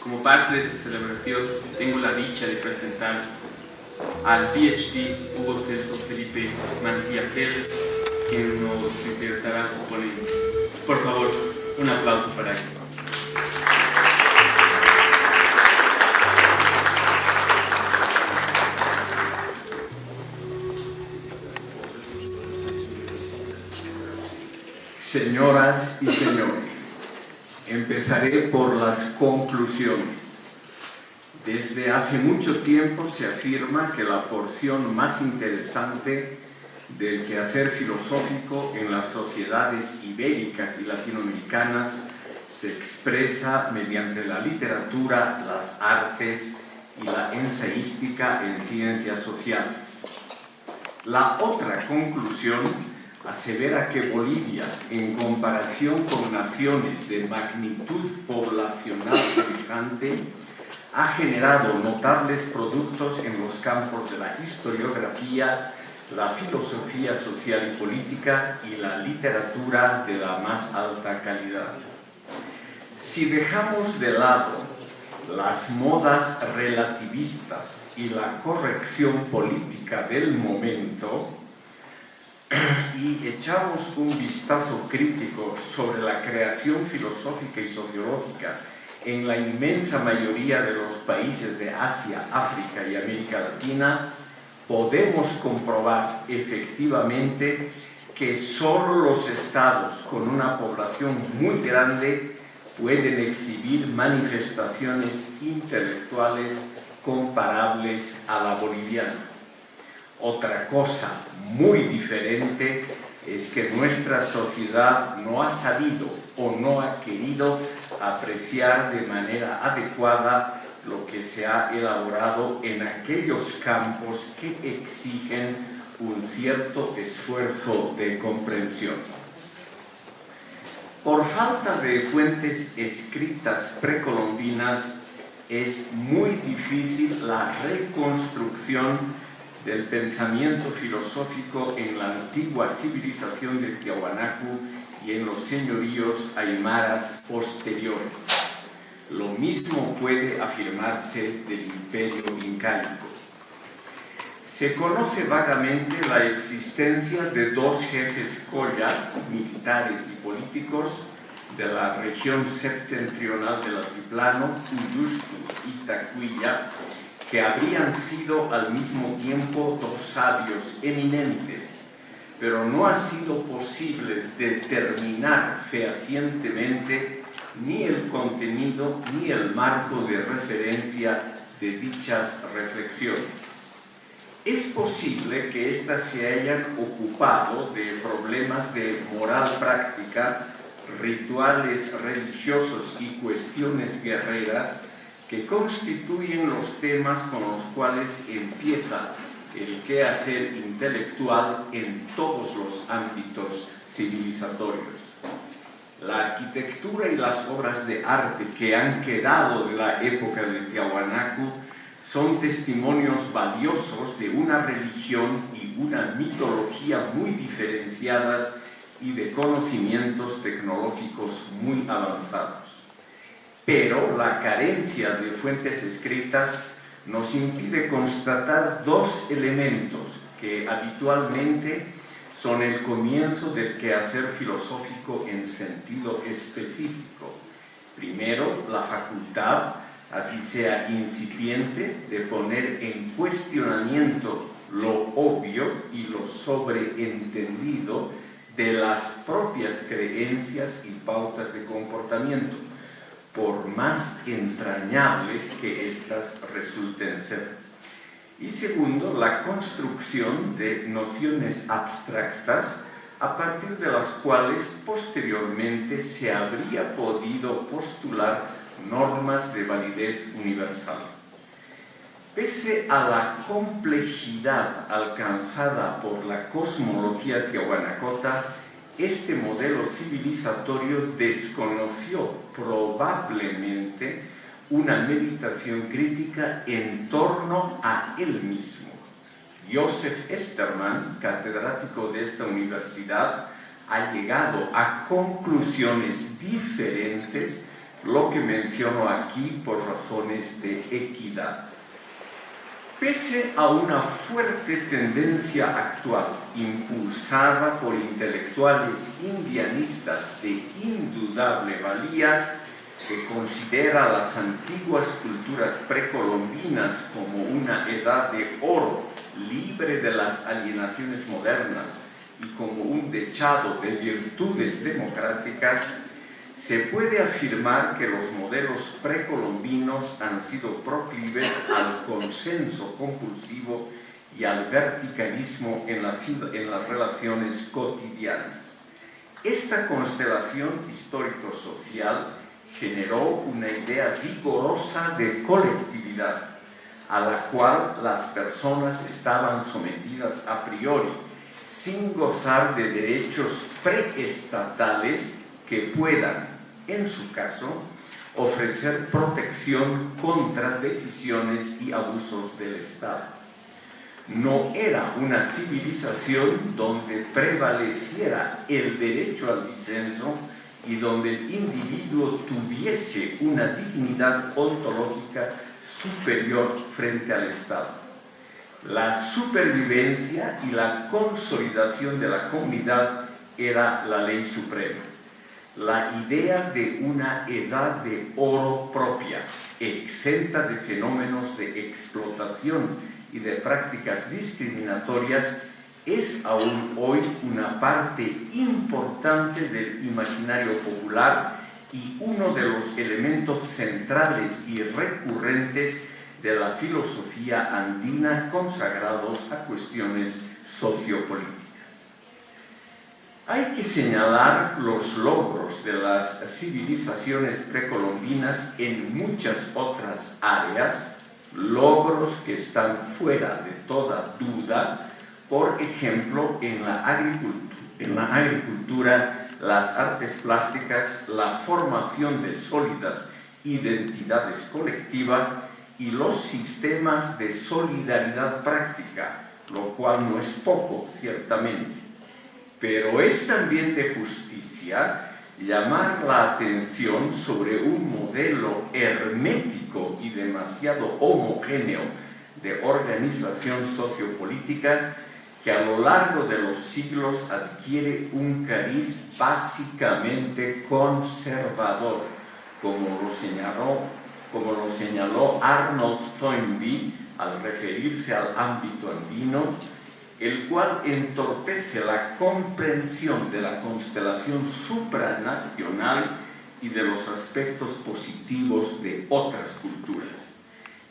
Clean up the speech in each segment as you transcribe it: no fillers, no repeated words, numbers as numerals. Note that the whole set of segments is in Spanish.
Como parte de esta celebración, tengo la dicha de presentar al PhD Hugo Celso Felipe Mancilla Pérez, quien nos disertará su ponencia. Por favor, un aplauso para él. Señoras y señores, empezaré por las conclusiones. Desde hace mucho tiempo se afirma que la porción más interesante del quehacer filosófico en las sociedades ibéricas y latinoamericanas se expresa mediante la literatura, las artes y la ensayística en ciencias sociales. La otra conclusión asevera que Bolivia, en comparación con naciones de magnitud poblacional semejante, ha generado notables productos en los campos de la historiografía, la filosofía social y política y la literatura de la más alta calidad. Si dejamos de lado las modas relativistas y la corrección política del momento, y echamos un vistazo crítico sobre la creación filosófica y sociológica en la inmensa mayoría de los países de Asia, África y América Latina, podemos comprobar efectivamente que solo los estados con una población muy grande pueden exhibir manifestaciones intelectuales comparables a la boliviana. Otra cosa muy diferente es que nuestra sociedad no ha sabido o no ha querido apreciar de manera adecuada lo que se ha elaborado en aquellos campos que exigen un cierto esfuerzo de comprensión. Por falta de fuentes escritas precolombinas, es muy difícil la reconstrucción del pensamiento filosófico en la antigua civilización de Tiahuanacu y en los señoríos aymaras posteriores. Lo mismo puede afirmarse del imperio incaico. Se conoce vagamente la existencia de dos jefes collas, militares y políticos, de la región septentrional del altiplano, Uyustus y Tacuilla, que habrían sido al mismo tiempo dos sabios eminentes, pero no ha sido posible determinar fehacientemente ni el contenido ni el marco de referencia de dichas reflexiones. Es posible que éstas se hayan ocupado de problemas de moral práctica, rituales religiosos y cuestiones guerreras que constituyen los temas con los cuales empieza el quehacer intelectual en todos los ámbitos civilizatorios. La arquitectura y las obras de arte que han quedado de la época de Tiahuanacu son testimonios valiosos de una religión y una mitología muy diferenciadas y de conocimientos tecnológicos muy avanzados. Pero la carencia de fuentes escritas nos impide constatar dos elementos que habitualmente son el comienzo del quehacer filosófico en sentido específico. Primero, la facultad, así sea incipiente, de poner en cuestionamiento lo obvio y lo sobreentendido de las propias creencias y pautas de comportamiento, por más entrañables que éstas resulten ser. Y segundo, la construcción de nociones abstractas a partir de las cuales posteriormente se habría podido postular normas de validez universal. Pese a la complejidad alcanzada por la cosmología tiahuanacota, este modelo civilizatorio desconoció probablemente una meditación crítica en torno a él mismo. Joseph Esterman, catedrático de esta universidad, ha llegado a conclusiones diferentes lo que menciono aquí por razones de equidad. Pese a una fuerte tendencia actual, impulsada por intelectuales indianistas de indudable valía, que considera las antiguas culturas precolombinas como una edad de oro libre de las alienaciones modernas y como un dechado de virtudes democráticas, se puede afirmar que los modelos precolombinos han sido proclives al consenso compulsivo y al verticalismo en las relaciones cotidianas. Esta constelación histórico-social generó una idea vigorosa de colectividad, a la cual las personas estaban sometidas a priori, sin gozar de derechos preestatales que puedan, en su caso, ofrecer protección contra decisiones y abusos del Estado. No era una civilización donde prevaleciera el derecho al disenso y donde el individuo tuviese una dignidad ontológica superior frente al Estado. La supervivencia y la consolidación de la comunidad era la ley suprema. La idea de una edad de oro propia, exenta de fenómenos de explotación y de prácticas discriminatorias, es aún hoy una parte importante del imaginario popular y uno de los elementos centrales y recurrentes de la filosofía andina consagrados a cuestiones sociopolíticas. Hay que señalar los logros de las civilizaciones precolombinas en muchas otras áreas, logros que están fuera de toda duda, por ejemplo, en la agricultura, las artes plásticas, la formación de sólidas identidades colectivas y los sistemas de solidaridad práctica, lo cual no es poco, ciertamente. Pero es también de justicia llamar la atención sobre un modelo hermético y demasiado homogéneo de organización sociopolítica que a lo largo de los siglos adquiere un cariz básicamente conservador, como lo señaló Arnold Toynbee al referirse al ámbito andino, el cual entorpece la comprensión de la constelación supranacional y de los aspectos positivos de otras culturas.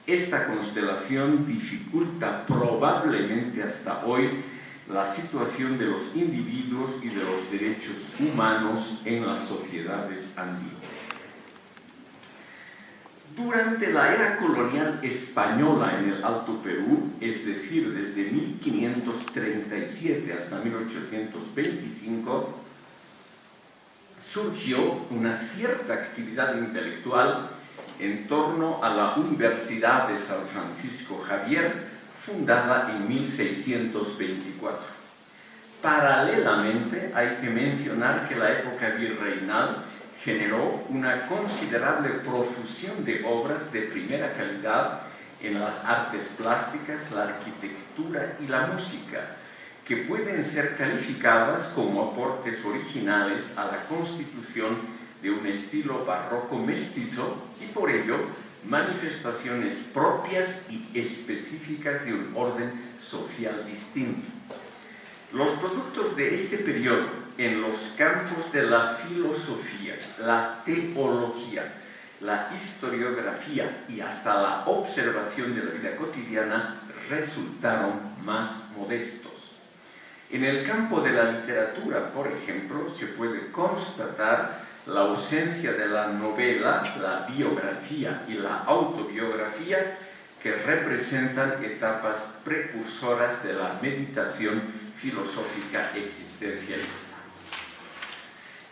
Esta constelación dificulta probablemente hasta hoy la situación de los individuos y de los derechos humanos en las sociedades andinas. Durante la era colonial española en el Alto Perú, es decir, desde 1537 hasta 1825, surgió una cierta actividad intelectual en torno a la Universidad de San Francisco Javier, fundada en 1624. Paralelamente, hay que mencionar que la época virreinal generó una considerable profusión de obras de primera calidad en las artes plásticas, la arquitectura y la música, que pueden ser calificadas como aportes originales a la constitución de un estilo barroco mestizo y por ello manifestaciones propias y específicas de un orden social distinto. Los productos de este periodo en los campos de la filosofía, la teología, la historiografía y hasta la observación de la vida cotidiana resultaron más modestos. En el campo de la literatura, por ejemplo, se puede constatar la ausencia de la novela, la biografía y la autobiografía, que representan etapas precursoras de la meditación filosófica existencialista.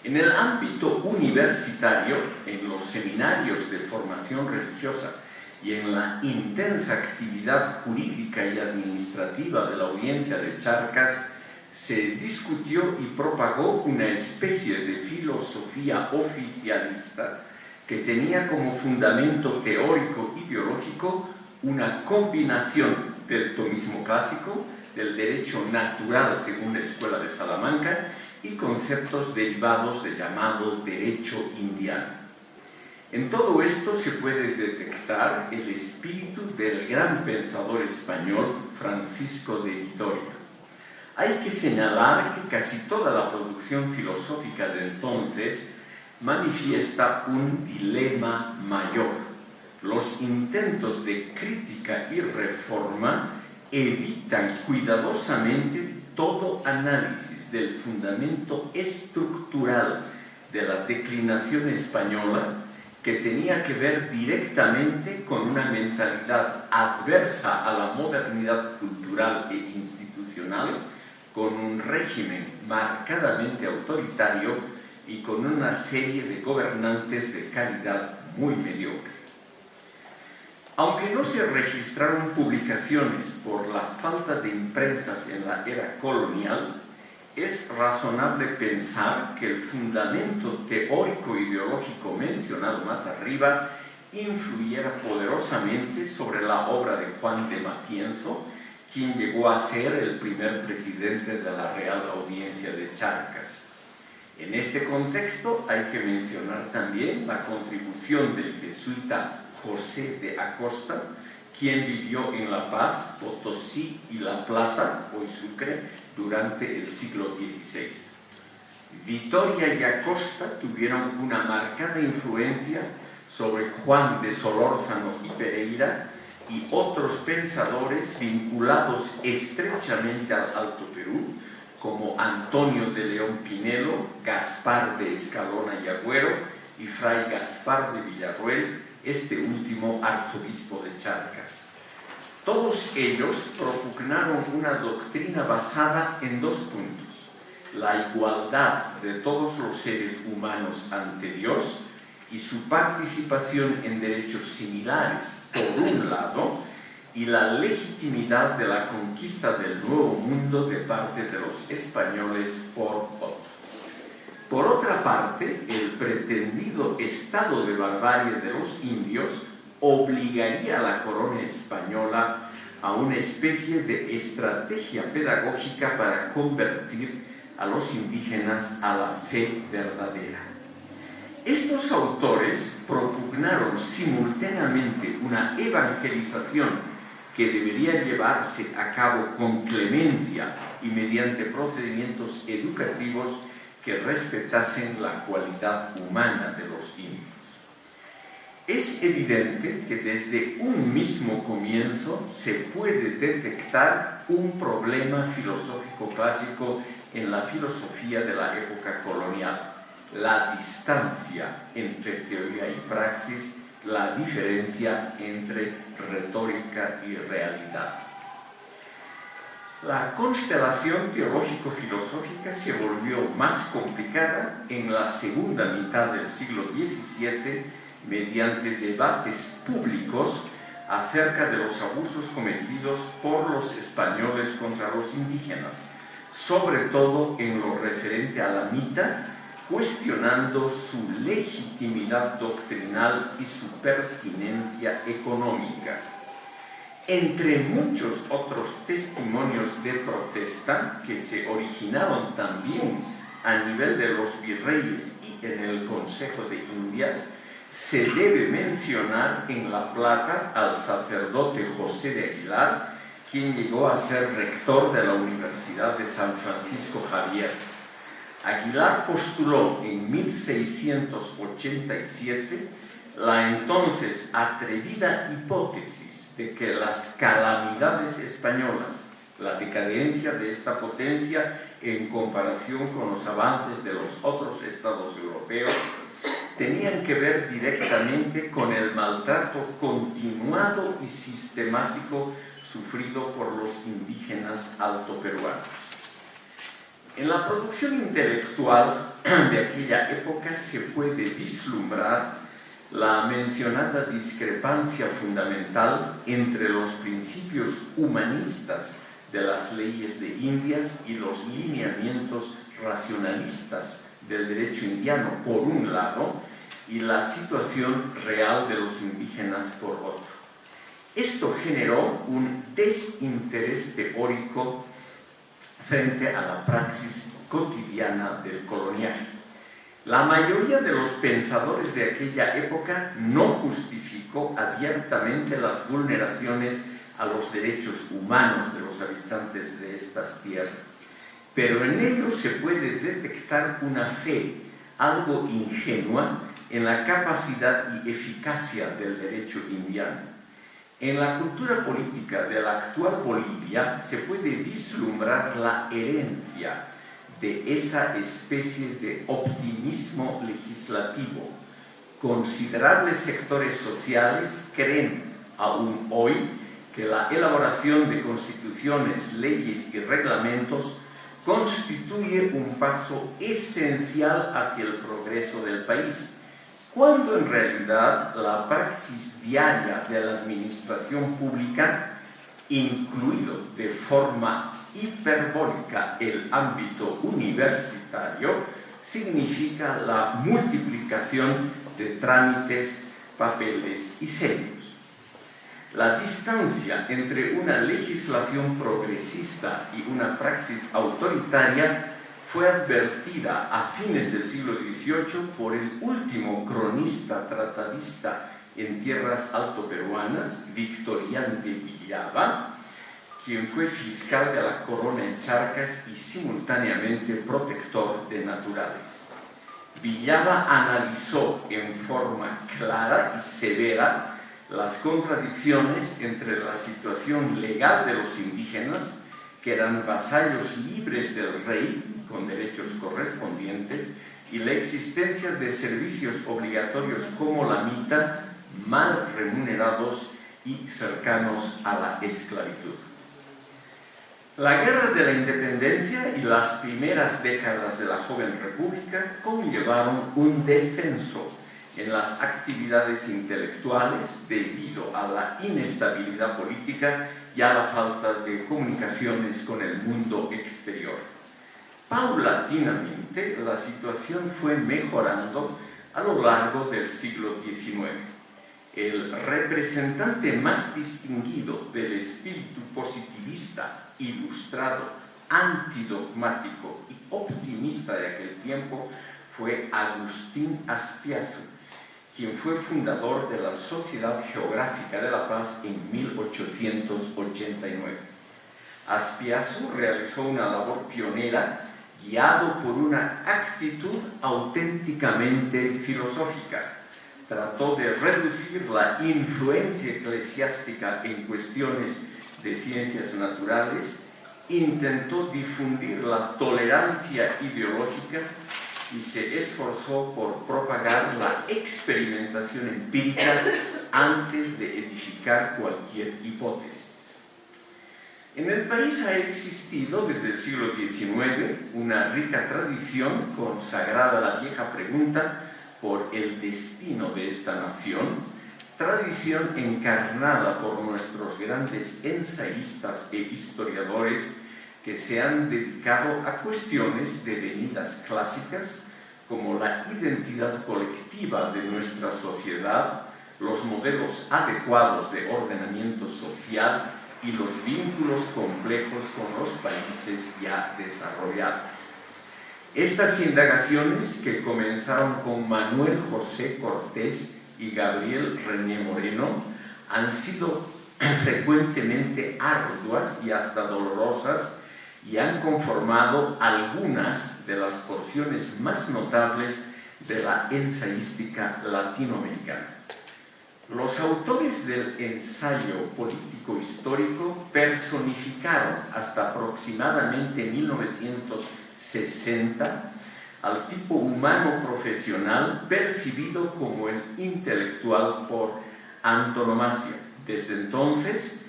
En el ámbito universitario, en los seminarios de formación religiosa y en la intensa actividad jurídica y administrativa de la Audiencia de Charcas, se discutió y propagó una especie de filosofía oficialista que tenía como fundamento teórico ideológico una combinación del tomismo clásico, del derecho natural según la Escuela de Salamanca y conceptos derivados del llamado derecho indiano. En todo esto se puede detectar el espíritu del gran pensador español Francisco de Vitoria. Hay que señalar que casi toda la producción filosófica de entonces manifiesta un dilema mayor. Los intentos de crítica y reforma evitan cuidadosamente todo análisis del fundamento estructural de la declinación española, que tenía que ver directamente con una mentalidad adversa a la modernidad cultural e institucional, con un régimen marcadamente autoritario y con una serie de gobernantes de calidad muy mediocre. Aunque no se registraron publicaciones por la falta de imprentas en la era colonial, es razonable pensar que el fundamento teórico-ideológico mencionado más arriba influyera poderosamente sobre la obra de Juan de Matienzo, quien llegó a ser el primer presidente de la Real Audiencia de Charcas. En este contexto hay que mencionar también la contribución del jesuita José de Acosta, quien vivió en La Paz, Potosí y La Plata, hoy Sucre, durante el siglo XVI. Vitoria y Acosta tuvieron una marcada influencia sobre Juan de Solórzano y Pereira y otros pensadores vinculados estrechamente al Alto Perú, como Antonio de León Pinelo, Gaspar de Escalona y Agüero y Fray Gaspar de Villarroel, este último arzobispo de Charcas. Todos ellos propugnaron una doctrina basada en dos puntos: la igualdad de todos los seres humanos ante Dios y su participación en derechos similares, por un lado, y la legitimidad de la conquista del Nuevo Mundo de parte de los españoles por otros. Por otra parte, el pretendido estado de barbarie de los indios obligaría a la corona española a una especie de estrategia pedagógica para convertir a los indígenas a la fe verdadera. Estos autores propugnaron simultáneamente una evangelización que debería llevarse a cabo con clemencia y mediante procedimientos educativos que respetasen la cualidad humana de los indios. Es evidente que desde un mismo comienzo se puede detectar un problema filosófico clásico en la filosofía de la época colonial: la distancia entre teoría y praxis, la diferencia entre retórica y realidad. La constelación teológico-filosófica se volvió más complicada en la segunda mitad del siglo XVII mediante debates públicos acerca de los abusos cometidos por los españoles contra los indígenas, sobre todo en lo referente a la mita, cuestionando su legitimidad doctrinal y su pertinencia económica. Entre muchos otros testimonios de protesta que se originaron también a nivel de los virreyes y en el Consejo de Indias, se debe mencionar en La Plata al sacerdote José de Aguilar, quien llegó a ser rector de la Universidad de San Francisco Javier. Aguilar postuló en 1687 la entonces atrevida hipótesis de que las calamidades españolas, la decadencia de esta potencia en comparación con los avances de los otros estados europeos, tenían que ver directamente con el maltrato continuado y sistemático sufrido por los indígenas altoperuanos. En la producción intelectual de aquella época se puede vislumbrar la mencionada discrepancia fundamental entre los principios humanistas de las leyes de Indias y los lineamientos racionalistas del derecho indiano, por un lado, y la situación real de los indígenas por otro. Esto generó un desinterés teórico frente a la praxis cotidiana del coloniaje. La mayoría de los pensadores de aquella época no justificó abiertamente las vulneraciones a los derechos humanos de los habitantes de estas tierras, pero en ellos se puede detectar una fe algo ingenua en la capacidad y eficacia del derecho indiano. En la cultura política de la actual Bolivia se puede vislumbrar la herencia de esa especie de optimismo legislativo. Considerables sectores sociales creen aún hoy que la elaboración de constituciones, leyes y reglamentos constituye un paso esencial hacia el progreso del país, cuando en realidad la praxis diaria de la administración pública, incluido de forma hiperbólica el ámbito universitario, significa la multiplicación de trámites, papeles y sellos. La distancia entre una legislación progresista y una praxis autoritaria fue advertida a fines del siglo XVIII por el último cronista tratadista en tierras altoperuanas, Victorián de Villava, quien fue fiscal de la corona en Charcas y simultáneamente protector de naturales. Villava analizó en forma clara y severa las contradicciones entre la situación legal de los indígenas, que eran vasallos libres del rey, con derechos correspondientes, y la existencia de servicios obligatorios como la mita, mal remunerados y cercanos a la esclavitud. La Guerra de la Independencia y las primeras décadas de la joven república conllevaron un descenso en las actividades intelectuales debido a la inestabilidad política y a la falta de comunicaciones con el mundo exterior. Paulatinamente, la situación fue mejorando a lo largo del siglo XIX. El representante más distinguido del espíritu positivista, ilustrado, antidogmático y optimista de aquel tiempo fue Agustín Azpiazu, quien fue fundador de la Sociedad Geográfica de la Paz en 1889. Azpiazu realizó una labor pionera guiado por una actitud auténticamente filosófica. Trató de reducir la influencia eclesiástica en cuestiones de ciencias naturales, intentó difundir la tolerancia ideológica y se esforzó por propagar la experimentación empírica antes de edificar cualquier hipótesis. En el país ha existido desde el siglo XIX una rica tradición consagrada a la vieja pregunta por el destino de esta nación, tradición encarnada por nuestros grandes ensayistas e historiadores que se han dedicado a cuestiones devenidas clásicas como la identidad colectiva de nuestra sociedad, los modelos adecuados de ordenamiento social y los vínculos complejos con los países ya desarrollados. Estas indagaciones, que comenzaron con Manuel José Cortés y Gabriel René Moreno, han sido frecuentemente arduas y hasta dolorosas y han conformado algunas de las porciones más notables de la ensayística latinoamericana. Los autores del ensayo político-histórico personificaron hasta aproximadamente 1960 al tipo humano profesional percibido como el intelectual por antonomasia. Desde entonces,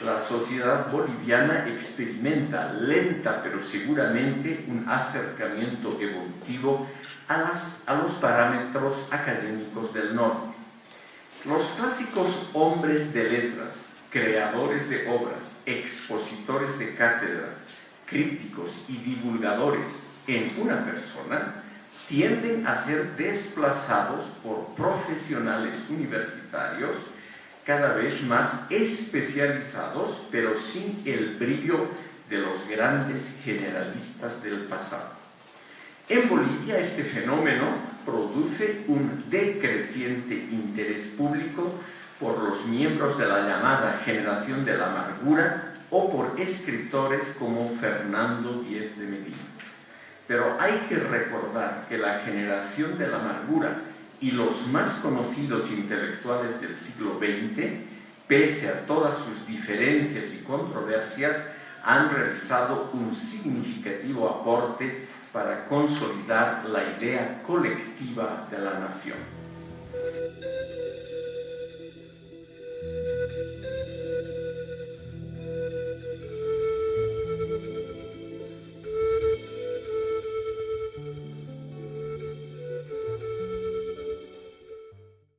la sociedad boliviana experimenta lenta pero seguramente un acercamiento evolutivo a los parámetros académicos del norte. Los clásicos hombres de letras, creadores de obras, expositores de cátedra, críticos y divulgadores en una persona, tienden a ser desplazados por profesionales universitarios cada vez más especializados, pero sin el brillo de los grandes generalistas del pasado. En Bolivia este fenómeno produce un decreciente interés público por los miembros de la llamada generación de la amargura o por escritores como Fernando Díez de Medina. Pero hay que recordar que la generación de la amargura y los más conocidos intelectuales del siglo XX, pese a todas sus diferencias y controversias, han realizado un significativo aporte para consolidar la idea colectiva de la nación.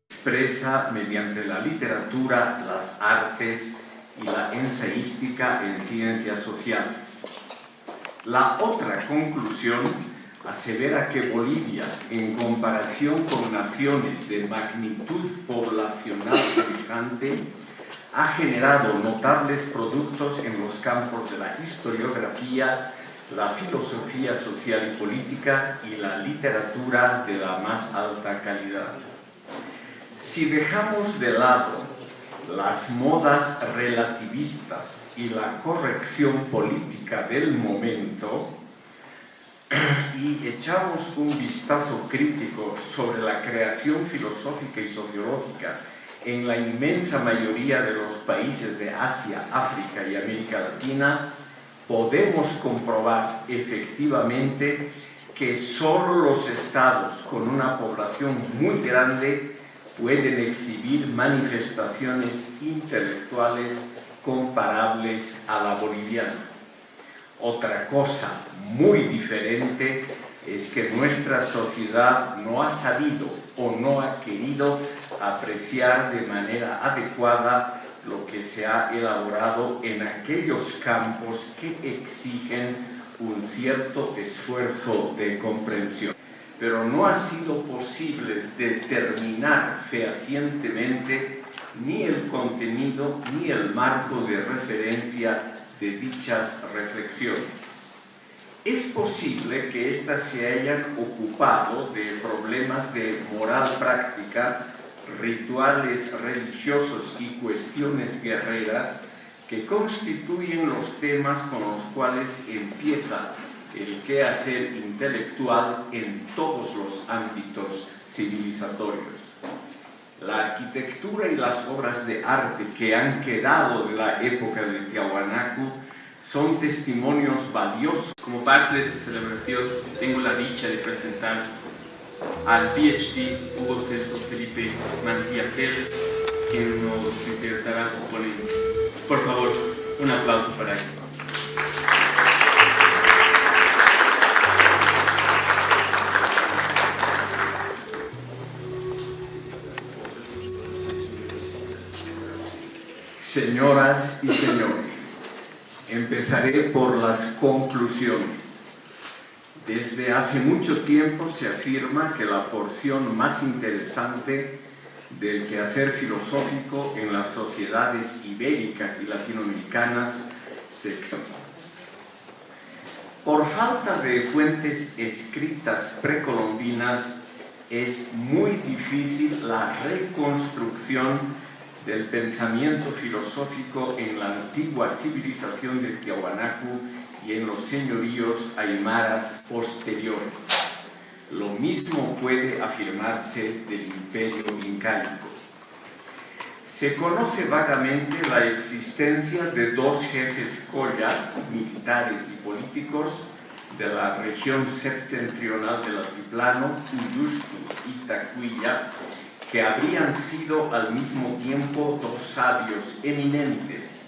Expresa mediante la literatura, las artes y la ensayística en ciencias sociales. La otra conclusión asevera que Bolivia, en comparación con naciones de magnitud poblacional semejante, ha generado notables productos en los campos de la historiografía, la filosofía social y política y la literatura de la más alta calidad. Si dejamos de lado las modas relativistas y la corrección política del momento y echamos un vistazo crítico sobre la creación filosófica y sociológica en la inmensa mayoría de los países de Asia, África y América Latina, podemos comprobar efectivamente que solo los estados con una población muy grande pueden exhibir manifestaciones intelectuales comparables a la boliviana. Otra cosa muy diferente es que nuestra sociedad no ha sabido o no ha querido apreciar de manera adecuada lo que se ha elaborado en aquellos campos que exigen un cierto esfuerzo de comprensión. Pero no ha sido posible determinar fehacientemente ni el contenido ni el marco de referencia de dichas reflexiones. Es posible que éstas se hayan ocupado de problemas de moral práctica, rituales religiosos y cuestiones guerreras que constituyen los temas con los cuales empieza el quehacer intelectual en todos los ámbitos civilizatorios. La arquitectura y las obras de arte que han quedado de la época de Tiahuanaco son testimonios valiosos. Como parte de esta celebración, tengo la dicha de presentar al PhD Hugo Celso Felipe Mancilla Pérez, quien nos disertará su ponencia. Por favor, un aplauso para él. Señoras y señores, empezaré por las conclusiones. Desde hace mucho tiempo se afirma que la porción más interesante del quehacer filosófico en las sociedades ibéricas y latinoamericanas se extiende. Por falta de fuentes escritas precolombinas, es muy difícil la reconstrucción del pensamiento filosófico en la antigua civilización de Tiahuanaco y en los señoríos aymaras posteriores. Lo mismo puede afirmarse del imperio incaico. Se conoce vagamente la existencia de dos jefes collas militares y políticos de la región septentrional del altiplano, Uyustus y Tacuilla, que habrían sido al mismo tiempo dos sabios eminentes